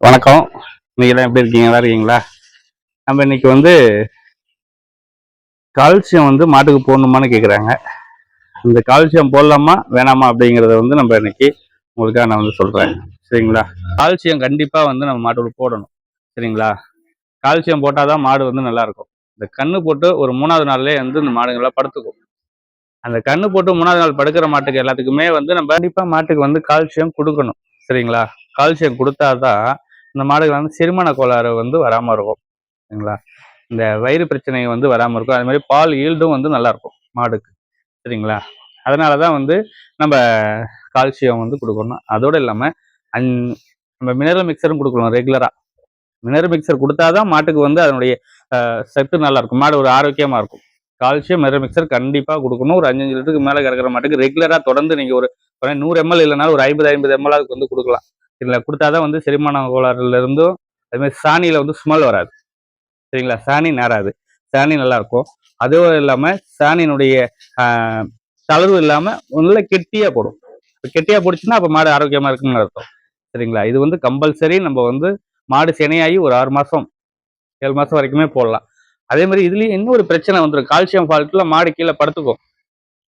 வணக்கம். நீங்களாம் எப்படி இருக்கீங்க? நல்லா இருக்கீங்களா? நம்ம இன்னைக்கு வந்து கால்சியம் வந்து மாட்டுக்கு போடணுமான்னு கேட்குறாங்க. இந்த கால்சியம் போடலாமா வேணாமா அப்படிங்கிறத வந்து நம்ம இன்னைக்கு உங்களுக்காக நான் வந்து சொல்றேன். சரிங்களா? கால்சியம் கண்டிப்பா வந்து நம்ம மாட்டுக்கு போடணும். சரிங்களா? கால்சியம் போட்டாதான் மாடு வந்து நல்லா இருக்கும். இந்த கண்ணு போட்டு ஒரு 3வது நாள்லயே வந்து இந்த மாடுங்கள்லாம் படுத்துக்கும். அந்த கண்ணு போட்டு 3வது நாள் படுக்கிற மாட்டுக்கு எல்லாத்துக்குமே வந்து நம்ம கண்டிப்பா மாட்டுக்கு வந்து கால்சியம் கொடுக்கணும். சரிங்களா? கால்சியம் கொடுத்தாதான் இந்த மாடுகள் வந்து செரிமான கோளாறு வந்து வராம இருக்கும். சரிங்களா? இந்த வயிறு பிரச்சனை வந்து வராமல் இருக்கும். அது மாதிரி பால் ஈல்டும் வந்து நல்லா இருக்கும் மாடுக்கு. சரிங்களா? அதனால தான் வந்து நம்ம கால்சியம் வந்து கொடுக்கணும். அதோடு இல்லாமல் அந் நம்ம மினரல் மிக்சரும் கொடுக்கணும் ரெகுலராக. மினரல் மிக்சர் கொடுத்தா தான் மாட்டுக்கு வந்து அதனுடைய சத்து நல்லா இருக்கும். மாடு ஒரு ஆரோக்கியமாக இருக்கும். கால்சியம் மினரல் மிக்சர் கண்டிப்பாக கொடுக்கணும். ஒரு 5 லிட்டருக்கு மேலே கறக்கிற மாட்டுக்கு ரெகுலராக தொடர்ந்து நீங்கள் ஒரு 100 ml இல்லைனாலும் ஒரு 50 ml வந்து கொடுக்கலாம். இதில் கொடுத்தா தான் வந்து செரிமான கோளாறுல இருந்தும் அதுமாதிரி சாணியில் வந்து ஸ்மெல் வராது. சரிங்களா? சாணி நேராது. சாணி நல்லா இருக்கும். அதுவும் இல்லாமல் சாணியினுடைய தளர்வு இல்லாமல் நல்ல கெட்டியாக போடும். கெட்டியாக போடுச்சுன்னா அப்போ மாடு ஆரோக்கியமாக இருக்குன்னு அர்த்தம். சரிங்களா? இது வந்து கம்பல்சரி நம்ம வந்து மாடு சினையாகி ஒரு 6 மாதம் 7 மாதம் வரைக்குமே போடலாம். அதே மாதிரி இதுலேயும் இன்னொரு பிரச்சனை வந்துடும். கால்சியம் ஃபால்ட்டில் மாடு கீழே படுத்துக்கும்.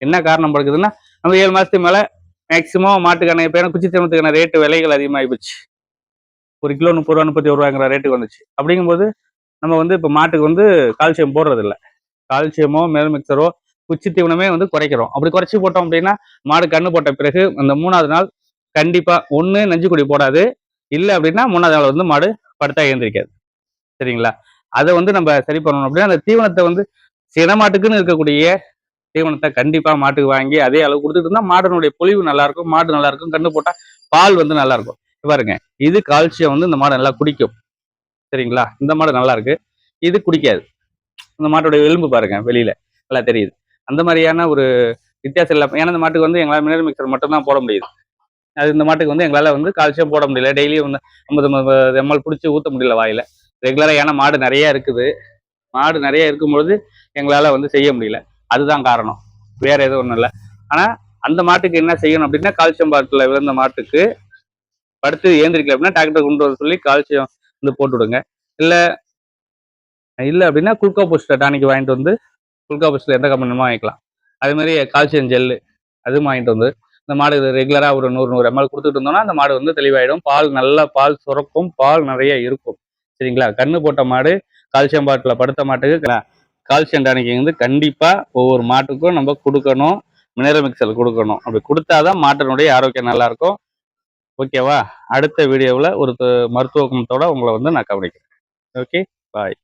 என்ன காரணம் படுக்குதுன்னா நம்ம 7 மாதத்துக்கு மேலே மேக்சிமம் மாட்டுக்கான இப்போ குச்சி தீவனத்துக்கான ரேட்டு விலைகள் அதிகமாகி போச்சு. ஒரு கிலோ 30 ரூபா 31 ரூபாங்கிற ரேட்டுக்கு வந்துச்சு. அப்படிங்கும்போது நம்ம வந்து இப்போ மாட்டுக்கு வந்து கால்சியம் போடுறது இல்லை. கால்சியமோ மேல் மிக்சரோ குச்சி தீவனமே வந்து குறைக்கிறோம். அப்படி குறைச்சி போட்டோம் அப்படின்னா மாடு கண்ணு போட்ட பிறகு அந்த 3வது நாள் கண்டிப்பா ஒன்று நஞ்சு கொடி போடாது. இல்லை அப்படின்னா 3வது நாள் வந்து மாடு படுத்தா எழுந்திரிக்காது. சரிங்களா? அதை வந்து நம்ம சரி பண்ணணும் அப்படின்னா அந்த தீவனத்தை வந்து சின மாட்டுக்குன்னு இருக்கக்கூடிய தீவனத்தை கண்டிப்பா மாட்டுக்கு வாங்கி அதே அளவு கொடுத்துட்டு இருந்தா மாடனுடைய பொலிவு நல்லா இருக்கும். மாடு நல்லா இருக்கும். கண்ணு போட்டா பால் வந்து நல்லா இருக்கும். பாருங்க, இது கால்சியம் வந்து இந்த மாடு நல்லா குடிக்கும். சரிங்களா? இந்த மாடு நல்லா இருக்கு. இது குடிக்காது. இந்த மாட்டோட எலும்பு பாருங்க வெளியில நல்லா தெரியுது. அந்த மாதிரியான ஒரு வித்தியாசம் இல்லை. ஏன்னா இந்த மாட்டுக்கு வந்து எங்களால் மினரல் மிக்சர் மட்டும் தான் போட முடியுது. அது இந்த மாட்டுக்கு வந்து எங்களால் வந்து கால்சியம் போட முடியல. டெய்லியும் வந்து 50 ml பிடிச்சி ஊற்ற முடியல வாயில ரெகுலராக. ஏன்னா மாடு நிறைய இருக்குது. மாடு நிறைய இருக்கும்பொழுது எங்களால் வந்து செய்ய முடியல. அதுதான் காரணம், வேற எதுவும் ஒன்றும் இல்லை. ஆனால் அந்த மாட்டுக்கு என்ன செய்யணும் அப்படின்னா கால்சியம் பாட்டில் விழுந்த மாட்டுக்கு படுத்து ஏந்திரிக்கல அப்படின்னா டாக்டர் கொண்டு வர சொல்லி கால்சியம் வந்து போட்டு விடுங்க. இல்லை இல்லை அப்படின்னா குளுக்கோ பூஸ்ட் டானிக் வாங்கிட்டு வந்து குளுக்கோ பூஸ்ட்ல எந்த கம்பெனியுமோ வாங்கிக்கலாம். அதே மாதிரி கால்சியம் ஜெல்லு அதுவும் வாங்கிட்டு வந்து இந்த மாடு ரெகுலராக ஒரு 100 ml கொடுத்துட்டு இருந்தோம்னா அந்த மாடு வந்து தெளிவாயிடும். பால் நல்லா பால் சுரக்கும். பால் நிறைய இருக்கும். சரிங்களா? கண்ணு போட்ட மாடு கால்சியம் பாட்டில் படுத்த மாட்டுக்கு கால்சியம் டானிக் வந்து கண்டிப்பா ஒவ்வொரு மாட்டுக்கும் நம்ம கொடுக்கணும். மினரல் மிக்சர் கொடுக்கணும். அப்படி கொடுத்தாதான் மாட்டினுடைய ஆரோக்கியம் நல்லா இருக்கும். ஓகேவா? அடுத்த வீடியோவில் ஒரு மருத்துவ குணத்தோட உங்களை வந்து நான் கவனிக்கிறேன். ஓகே, பாய்.